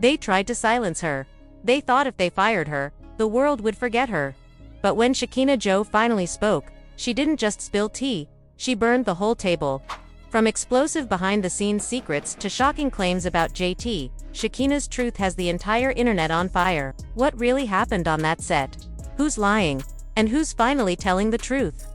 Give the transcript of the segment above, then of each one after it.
They tried to silence her. They thought if they fired her, the world would forget her. But when Shekinah Jo finally spoke, she didn't just spill tea, she burned the whole table. From explosive behind-the-scenes secrets to shocking claims about JT, Shekinah's truth has the entire internet on fire. What really happened on that set? Who's lying? And who's finally telling the truth?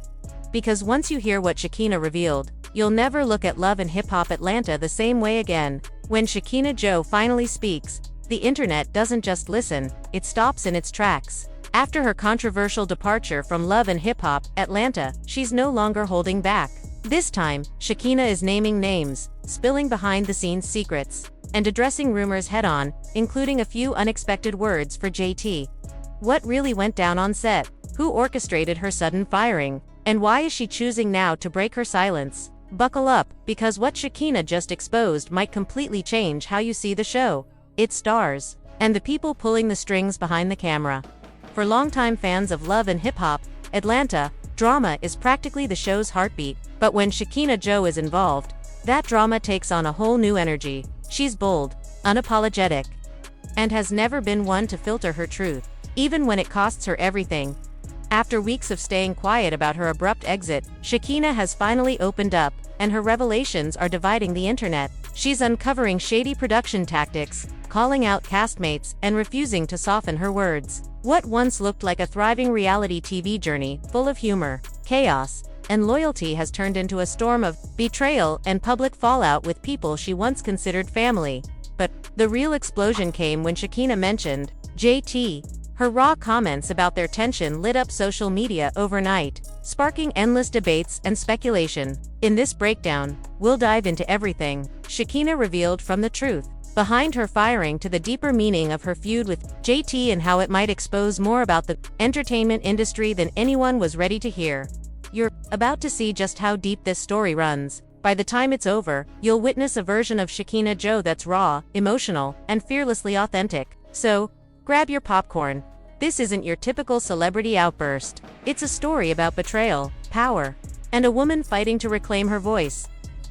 Because once you hear what Shekinah revealed, you'll never look at Love and Hip Hop Atlanta the same way again. When Shekinah Jo finally speaks, the internet doesn't just listen, it stops in its tracks. After her controversial departure from Love and Hip Hop Atlanta, she's no longer holding back. This time, Shekinah is naming names, spilling behind-the-scenes secrets, and addressing rumors head-on, including a few unexpected words for JT. What really went down on set? Who orchestrated her sudden firing? And why is she choosing now to break her silence? Buckle up, because what Shekinah just exposed might completely change how you see the show, its stars, and the people pulling the strings behind the camera. For longtime fans of Love and Hip Hop Atlanta, drama is practically the show's heartbeat, but when Shekinah Jo is involved, that drama takes on a whole new energy. She's bold, unapologetic, and has never been one to filter her truth, even when it costs her everything. After weeks of staying quiet about her abrupt exit, Shekinah has finally opened up, and her revelations are dividing the internet. She's uncovering shady production tactics, calling out castmates, and refusing to soften her words. What once looked like a thriving reality TV journey, full of humor, chaos, and loyalty has turned into a storm of betrayal and public fallout with people she once considered family. But the real explosion came when Shekinah mentioned JT. Her raw comments about their tension lit up social media overnight, sparking endless debates and speculation. In this breakdown, we'll dive into everything Shekinah revealed from the truth behind her firing to the deeper meaning of her feud with JT and how it might expose more about the entertainment industry than anyone was ready to hear. You're about to see just how deep this story runs. By the time it's over, you'll witness a version of Shekinah Jo that's raw, emotional, and fearlessly authentic. So, grab your popcorn. This isn't your typical celebrity outburst. It's a story about betrayal, power, and a woman fighting to reclaim her voice.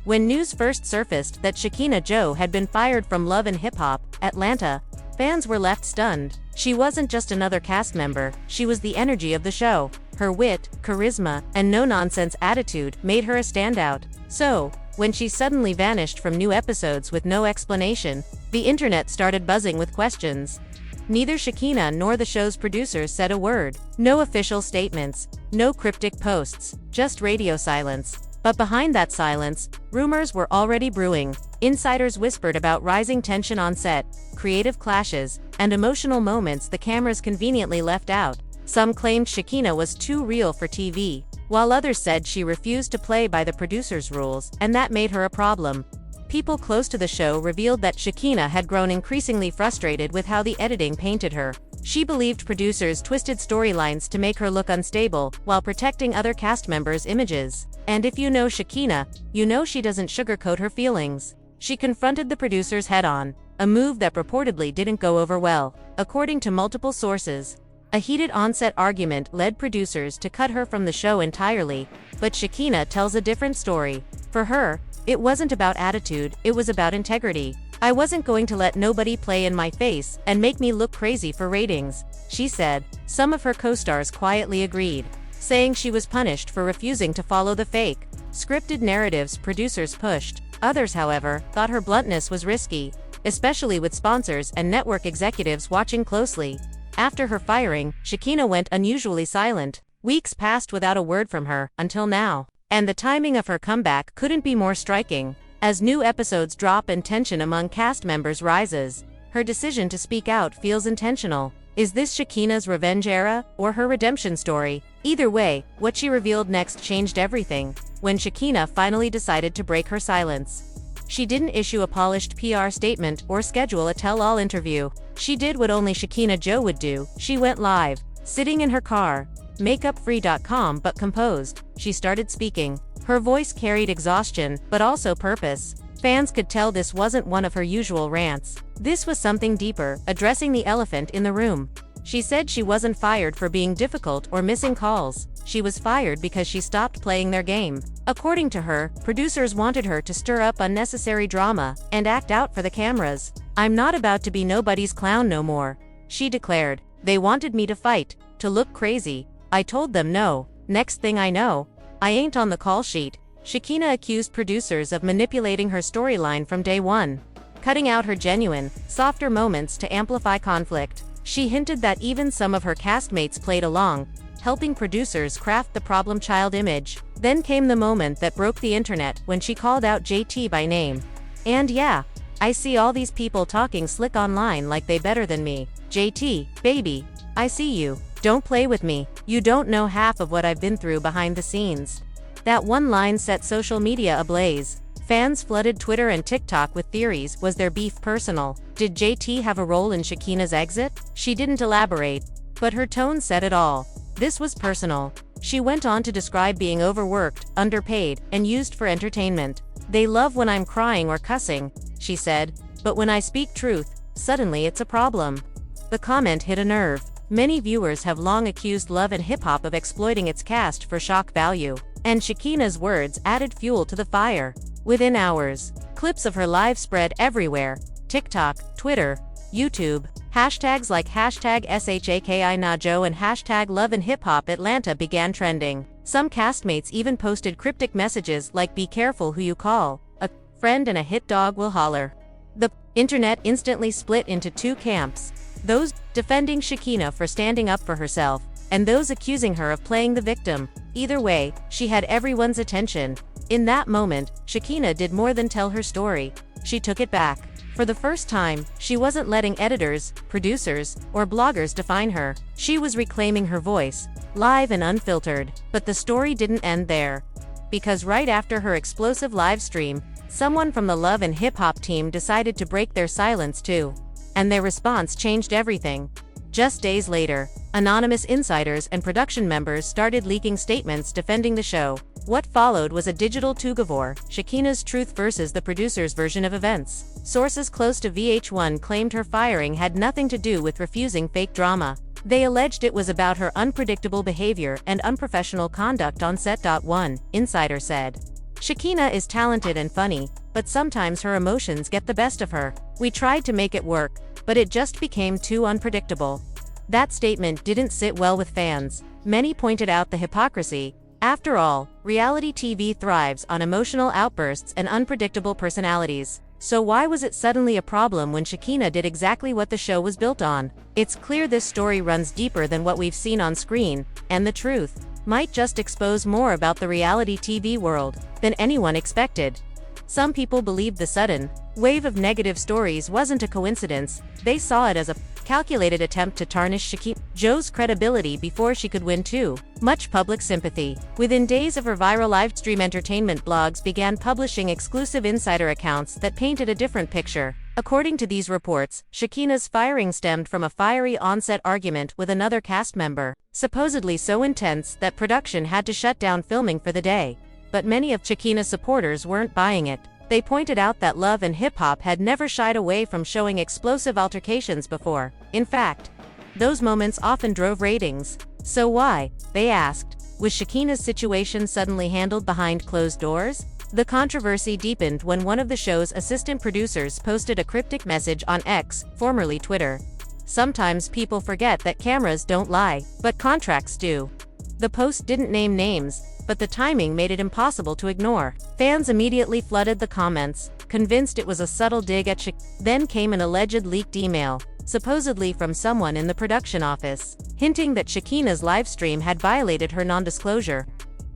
When news first surfaced that Shekinah Jo had been fired from Love and Hip Hop Atlanta, fans were left stunned. She wasn't just another cast member, she was the energy of the show. Her wit, charisma, and no-nonsense attitude made her a standout. So, when she suddenly vanished from new episodes with no explanation, the internet started buzzing with questions. Neither Shekinah nor the show's producers said a word. No official statements, no cryptic posts, just radio silence. But behind that silence, rumors were already brewing. Insiders whispered about rising tension on set, creative clashes, and emotional moments the cameras conveniently left out. Some claimed Shekinah was too real for TV, while others said she refused to play by the producers' rules, and that made her a problem. People close to the show revealed that Shekinah had grown increasingly frustrated with how the editing painted her. She believed producers twisted storylines to make her look unstable, while protecting other cast members' images. And if you know Shekinah, you know she doesn't sugarcoat her feelings. She confronted the producers head-on, a move that purportedly didn't go over well. According to multiple sources, a heated on-set argument led producers to cut her from the show entirely, but Shekinah tells a different story. For her, it wasn't about attitude, it was about integrity. I wasn't going to let nobody play in my face and make me look crazy for ratings, she said. Some of her co-stars quietly agreed, saying she was punished for refusing to follow the fake, scripted narratives producers pushed. Others, however, thought her bluntness was risky, especially with sponsors and network executives watching closely. After her firing, Shekinah went unusually silent. Weeks passed without a word from her, until now. And the timing of her comeback couldn't be more striking. As new episodes drop and tension among cast members rises, her decision to speak out feels intentional. Is this Shekinah's revenge era, or her redemption story? Either way, what she revealed next changed everything. When Shekinah finally decided to break her silence, she didn't issue a polished PR statement or schedule a tell-all interview. She did what only Shekinah Jo would do. She went live, sitting in her car, makeupfree.com, but composed. She started speaking. Her voice carried exhaustion, but also purpose. Fans could tell this wasn't one of her usual rants. This was something deeper, addressing the elephant in the room. She said she wasn't fired for being difficult or missing calls. She was fired because she stopped playing their game. According to her, producers wanted her to stir up unnecessary drama and act out for the cameras. "I'm not about to be nobody's clown no more," she declared. "They wanted me to fight, to look crazy. I told them no. Next thing I know, I ain't on the call sheet." Shekinah accused producers of manipulating her storyline from day one, cutting out her genuine, softer moments to amplify conflict. She hinted that even some of her castmates played along, helping producers craft the problem child image. Then came the moment that broke the internet when she called out JT by name. "And yeah, I see all these people talking slick online like they better than me. JT, baby, I see you. Don't play with me. You don't know half of what I've been through behind the scenes." That one line set social media ablaze. Fans flooded Twitter and TikTok with theories. Was their beef personal? Did JT have a role in Shekinah's exit? She didn't elaborate, but her tone said it all. This was personal. She went on to describe being overworked, underpaid, and used for entertainment. "They love when I'm crying or cussing," she said, "but when I speak truth, suddenly it's a problem." The comment hit a nerve. Many viewers have long accused Love and Hip Hop of exploiting its cast for shock value, and Shekinah's words added fuel to the fire. Within hours, clips of her live spread everywhere: TikTok, Twitter, YouTube. Hashtags like #SHAKINA Jo and #LoveandHipHop Atlanta began trending. Some castmates even posted cryptic messages like "Be careful who you call. A friend and a hit dog will holler." The internet instantly split into two camps: those defending Shekinah for standing up for herself, and those accusing her of playing the victim. Either way, she had everyone's attention. In that moment, Shekinah did more than tell her story. She took it back. For the first time, she wasn't letting editors, producers, or bloggers define her. She was reclaiming her voice, live and unfiltered. But the story didn't end there. Because right after her explosive live stream, someone from the Love and Hip Hop team decided to break their silence too. And their response changed everything. Just days later, anonymous insiders and production members started leaking statements defending the show. What followed was a digital tug-of-war, Shekinah's truth versus the producer's version of events. Sources close to VH1 claimed her firing had nothing to do with refusing fake drama. They alleged it was about her unpredictable behavior and unprofessional conduct on set. One insider said, "Shekinah is talented and funny, but sometimes her emotions get the best of her. We tried to make it work, but it just became too unpredictable." That statement didn't sit well with fans. Many pointed out the hypocrisy. After all, reality TV thrives on emotional outbursts and unpredictable personalities. So why was it suddenly a problem when Shekinah did exactly what the show was built on? It's clear this story runs deeper than what we've seen on screen, and the truth might just expose more about the reality TV world than anyone expected. Some people believed the sudden wave of negative stories wasn't a coincidence. They saw it as a calculated attempt to tarnish Shekinah Jo's credibility before she could win too much public sympathy. Within days of her viral livestream, entertainment blogs began publishing exclusive insider accounts that painted a different picture. According to these reports, Shekinah's firing stemmed from a fiery on-set argument with another cast member, supposedly so intense that production had to shut down filming for the day. But many of Shekinah's supporters weren't buying it. They pointed out that Love and Hip Hop had never shied away from showing explosive altercations before. In fact, those moments often drove ratings. So why, they asked, was Shekinah's situation suddenly handled behind closed doors? The controversy deepened when one of the show's assistant producers posted a cryptic message on X, formerly Twitter. "Sometimes people forget that cameras don't lie, but contracts do." The post didn't name names, but the timing made it impossible to ignore. Fans immediately flooded the comments, convinced it was a subtle dig at Shekinah. Then came an alleged leaked email, supposedly from someone in the production office, hinting that Shekinah's livestream had violated her non-disclosure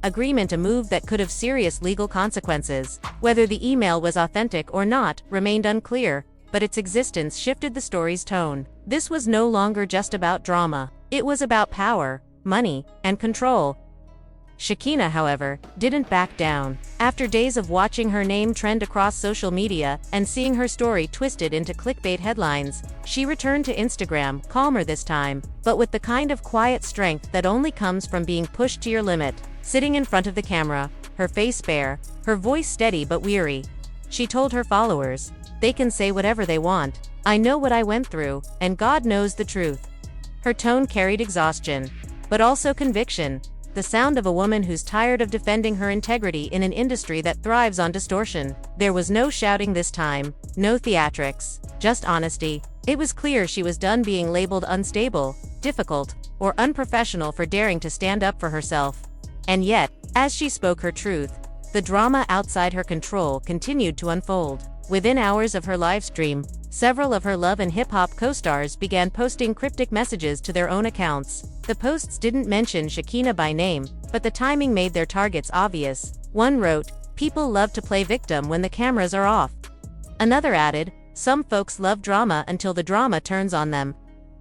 agreement, a move that could have serious legal consequences. Whether the email was authentic or not remained unclear, but its existence shifted the story's tone. This was no longer just about drama. It was about power, money, and control. Shekinah, however, didn't back down. After days of watching her name trend across social media and seeing her story twisted into clickbait headlines, she returned to Instagram, calmer this time, but with the kind of quiet strength that only comes from being pushed to your limit. Sitting in front of the camera, her face bare, her voice steady but weary, she told her followers, "They can say whatever they want. I know what I went through, and God knows the truth." Her tone carried exhaustion, but also conviction. the sound of a woman who's tired of defending her integrity in an industry that thrives on distortion. There was no shouting this time, no theatrics, just honesty. It was clear she was done being labeled unstable, difficult, or unprofessional for daring to stand up for herself. And yet, as she spoke her truth, the drama outside her control continued to unfold. Within hours of her livestream, several of her Love and Hip Hop co-stars began posting cryptic messages to their own accounts. The posts didn't mention Shekinah by name, but the timing made their targets obvious. One wrote, "People love to play victim when the cameras are off." Another added, "Some folks love drama until the drama turns on them."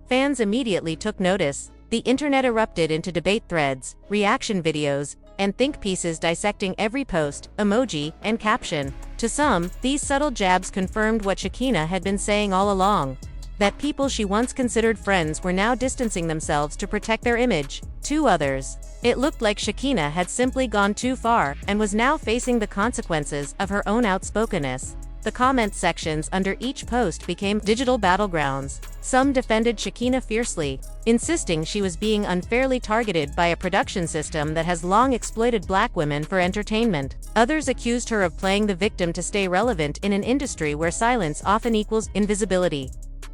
Fans immediately took notice. The internet erupted into debate threads, reaction videos, and think pieces dissecting every post, emoji, and caption. To some, these subtle jabs confirmed what Shekinah had been saying all along, that people she once considered friends were now distancing themselves to protect their image. To others, it looked like Shekinah had simply gone too far and was now facing the consequences of her own outspokenness. The comment sections under each post became digital battlegrounds. Some defended Shekinah fiercely, insisting she was being unfairly targeted by a production system that has long exploited black women for entertainment. Others accused her of playing the victim to stay relevant in an industry where silence often equals invisibility.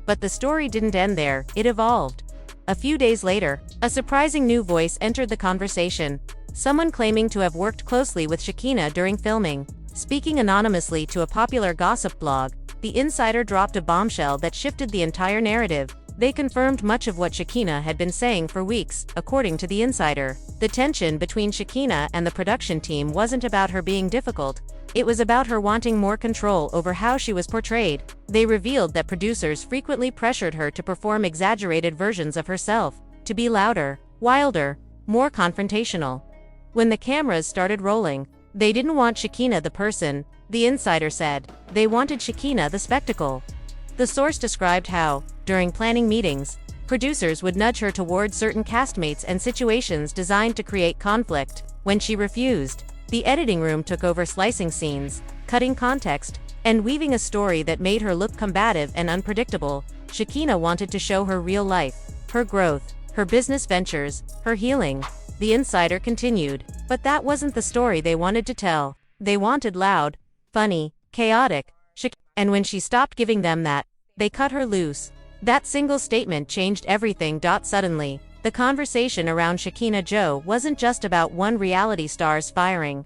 But the story didn't end there, it evolved. A few days later, a surprising new voice entered the conversation, someone claiming to have worked closely with Shekinah during filming. Speaking anonymously to a popular gossip blog, the insider dropped a bombshell that shifted the entire narrative. They confirmed much of what Shekinah had been saying for weeks, according to the insider. The tension between Shekinah and the production team wasn't about her being difficult, it was about her wanting more control over how she was portrayed. They revealed that producers frequently pressured her to perform exaggerated versions of herself, to be louder, wilder, more confrontational. When the cameras started rolling, they didn't want Shekinah the person, the insider said. They wanted Shekinah the spectacle. The source described how, during planning meetings, producers would nudge her toward certain castmates and situations designed to create conflict. When she refused, the editing room took over slicing scenes, cutting context, and weaving a story that made her look combative and unpredictable. Shekinah wanted to show her real life, her growth, her business ventures, her healing. The insider continued, but that wasn't the story they wanted to tell. They wanted loud, funny, chaotic, and when she stopped giving them that, they cut her loose. That single statement changed everything. Suddenly, the conversation around Shekinah Jo wasn't just about one reality star's firing.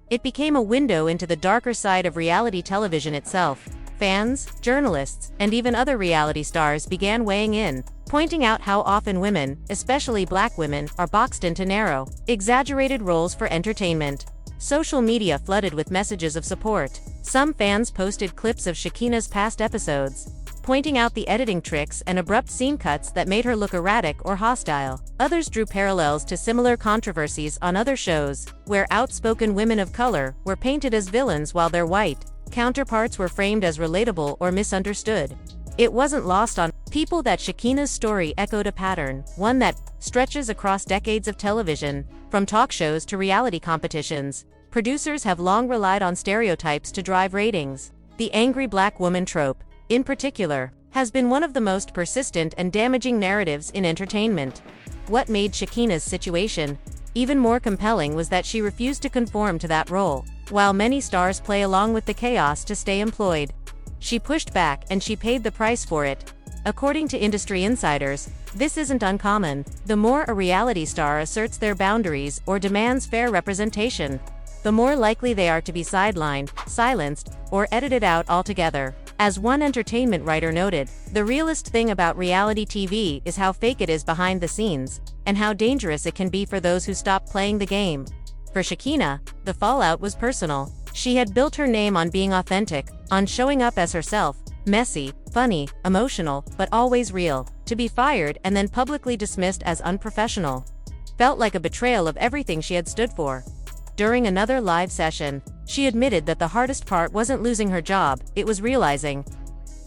It became a window into the darker side of reality television itself. Fans, journalists, and even other reality stars began weighing in, pointing out how often women, especially black women, are boxed into narrow, exaggerated roles for entertainment. Social media flooded with messages of support. Some fans posted clips of Shekinah's past episodes, pointing out the editing tricks and abrupt scene cuts that made her look erratic or hostile. Others drew parallels to similar controversies on other shows, where outspoken women of color were painted as villains while their white counterparts were framed as relatable or misunderstood. It wasn't lost on people that Shekinah's story echoed a pattern, one that stretches across decades of television. From talk shows to reality competitions, producers have long relied on stereotypes to drive ratings. The angry black woman trope, in particular, has been one of the most persistent and damaging narratives in entertainment. What made Shekinah's situation even more compelling was that she refused to conform to that role. While many stars play along with the chaos to stay employed, she pushed back and she paid the price for it. According to industry insiders, this isn't uncommon. The more a reality star asserts their boundaries or demands fair representation, the more likely they are to be sidelined, silenced, or edited out altogether. As one entertainment writer noted, the realest thing about reality TV is how fake it is behind the scenes, and how dangerous it can be for those who stop playing the game. For Shekinah, the fallout was personal. She had built her name on being authentic, on showing up as herself, messy, funny, emotional, but always real. To be fired and then publicly dismissed as unprofessional felt like a betrayal of everything she had stood for. During another live session, she admitted that the hardest part wasn't losing her job, it was realizing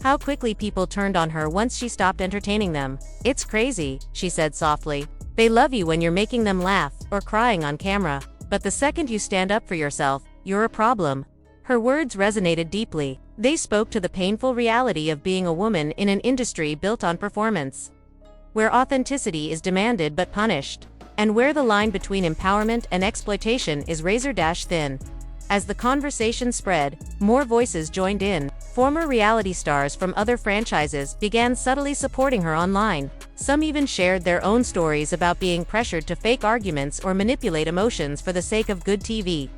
how quickly people turned on her once she stopped entertaining them. "It's crazy," she said softly. "They love you when you're making them laugh or crying on camera, but the second you stand up for yourself, you're a problem." Her words resonated deeply. They spoke to the painful reality of being a woman in an industry built on performance, where authenticity is demanded but punished. and where the line between empowerment and exploitation is razor-thin. As the conversation spread, more voices joined in. Former reality stars from other franchises began subtly supporting her online. Some even shared their own stories about being pressured to fake arguments or manipulate emotions for the sake of good TV.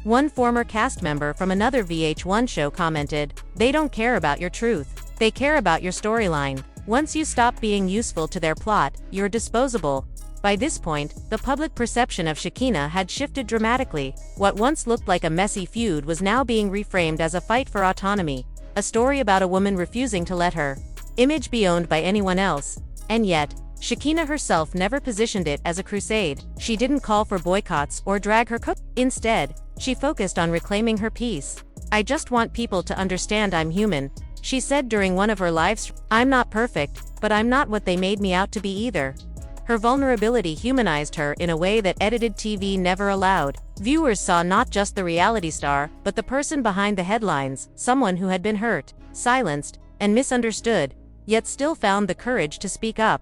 One former cast member from another VH1 show commented, "They don't care about your truth. They care about your storyline. Once you stop being useful to their plot, you're disposable." By this point, the public perception of Shekinah had shifted dramatically. What once looked like a messy feud was now being reframed as a fight for autonomy, a story about a woman refusing to let her image be owned by anyone else. And yet, Shekinah herself never positioned it as a crusade. She didn't call for boycotts or drag her cook. Instead, she focused on reclaiming her peace. "I just want people to understand I'm human," she said during one of her lives. "I'm not perfect, but I'm not what they made me out to be either." Her vulnerability humanized her in a way that edited TV never allowed. Viewers saw not just the reality star, but the person behind the headlines, someone who had been hurt, silenced, and misunderstood, yet still found the courage to speak up.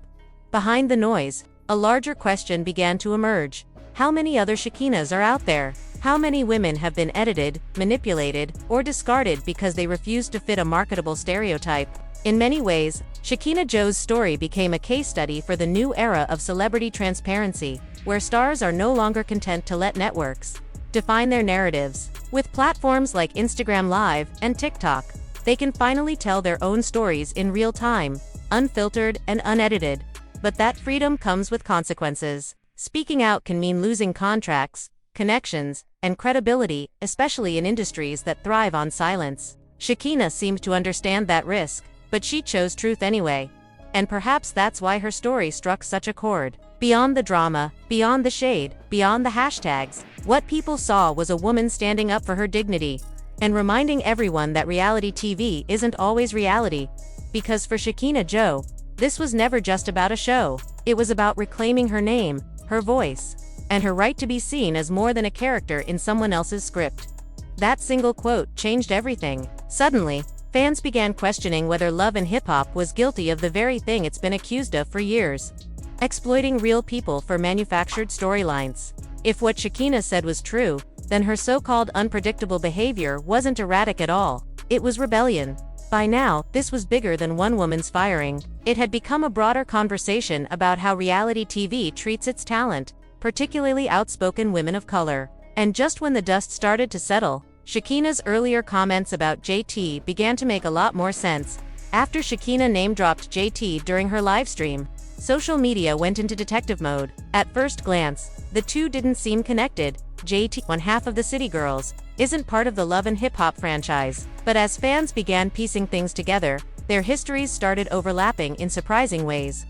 Behind the noise, a larger question began to emerge. How many other Shekinahs are out there? How many women have been edited, manipulated, or discarded because they refused to fit a marketable stereotype? In many ways, Shekinah Jo's story became a case study for the new era of celebrity transparency, where stars are no longer content to let networks define their narratives. With platforms like Instagram Live and TikTok, they can finally tell their own stories in real time, unfiltered and unedited. But that freedom comes with consequences. Speaking out can mean losing contracts, connections, and credibility, especially in industries that thrive on silence. Shekinah seemed to understand that risk, but she chose truth anyway. And perhaps that's why her story struck such a chord. Beyond the drama, beyond the shade, beyond the hashtags, what people saw was a woman standing up for her dignity, and reminding everyone that reality TV isn't always reality. Because for Shekinah Jo, this was never just about a show. It was about reclaiming her name, her voice, and her right to be seen as more than a character in someone else's script. That single quote changed everything. Suddenly, fans began questioning whether Love and Hip Hop was guilty of the very thing it's been accused of for years: exploiting real people for manufactured storylines. If what Shekinah said was true, then her so-called unpredictable behavior wasn't erratic at all. It was rebellion. By now, this was bigger than one woman's firing. It had become a broader conversation about how reality TV treats its talent, particularly outspoken women of color. And just when the dust started to settle, Shekinah's earlier comments about JT began to make a lot more sense. After Shekinah name-dropped JT during her livestream, social media went into detective mode. At first glance, the two didn't seem connected. JT, one half of the City Girls, isn't part of the Love and Hip Hop franchise. But as fans began piecing things together, their histories started overlapping in surprising ways.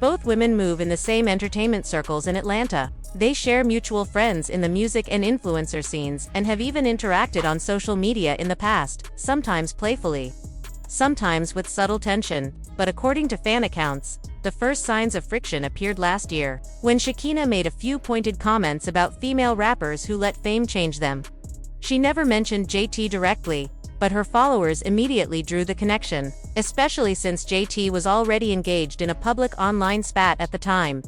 Both women move in the same entertainment circles in Atlanta. They share mutual friends in the music and influencer scenes and have even interacted on social media in the past, sometimes playfully, sometimes with subtle tension. But according to fan accounts, the first signs of friction appeared last year, when Shekinah made a few pointed comments about female rappers who let fame change them. She never mentioned JT directly, but her followers immediately drew the connection, especially since JT was already engaged in a public online spat at the time.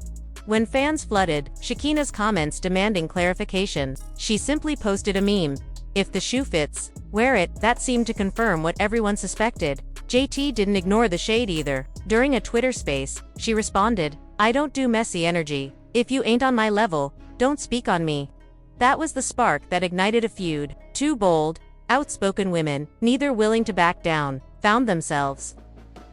When fans flooded Shekinah's comments demanding clarification, she simply posted a meme: "If the shoe fits, wear it." That seemed to confirm what everyone suspected. JT didn't ignore the shade either. During a Twitter space, she responded, "I don't do messy energy. If you ain't on my level, don't speak on me." That was the spark that ignited a feud. Two bold, outspoken women, neither willing to back down, found themselves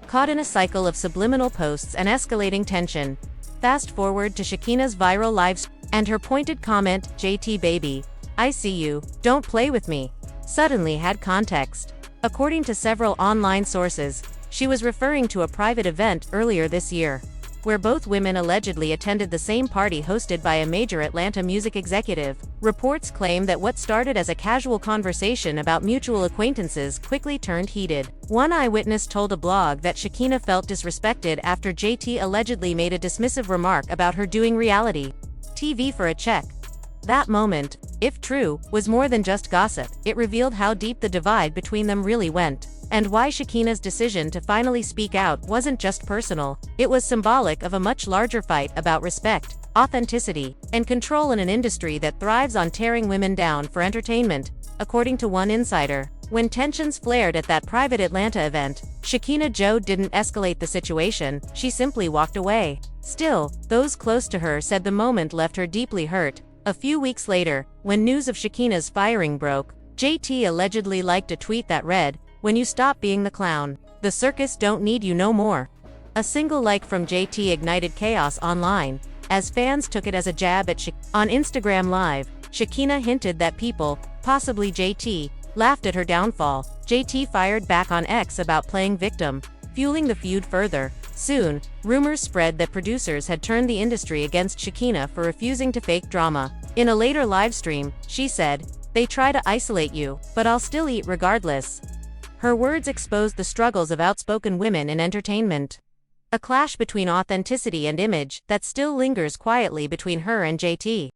caught in a cycle of subliminal posts and escalating tension. Fast forward to Shekinah's viral live and her pointed comment, "JT baby, I see you, don't play with me," suddenly had context. According to several online sources, she was referring to a private event earlier this year, where both women allegedly attended the same party hosted by a major Atlanta music executive. Reports claim that what started as a casual conversation about mutual acquaintances quickly turned heated. One eyewitness told a blog that Shekinah felt disrespected after JT allegedly made a dismissive remark about her doing reality TV for a check. That moment, if true, was more than just gossip. It revealed how deep the divide between them really went. and why Shekinah's decision to finally speak out wasn't just personal, it was symbolic of a much larger fight about respect, authenticity, and control in an industry that thrives on tearing women down for entertainment, according to one insider. When tensions flared at that private Atlanta event, Shekinah Jo didn't escalate the situation, she simply walked away. Still, those close to her said the moment left her deeply hurt. A few weeks later, when news of Shekinah's firing broke, JT allegedly liked a tweet that read, "When you stop being the clown, the circus don't need you no more." A single like from JT ignited chaos online, as fans took it as a jab at Shekinah. On Instagram Live, Shekinah hinted that people, possibly JT, laughed at her downfall. JT fired back on X about playing victim, fueling the feud further. Soon, rumors spread that producers had turned the industry against Shekinah for refusing to fake drama. In a later livestream, she said, "They try to isolate you, but I'll still eat regardless." Her words exposed the struggles of outspoken women in entertainment. A clash between authenticity and image that still lingers quietly between her and JT.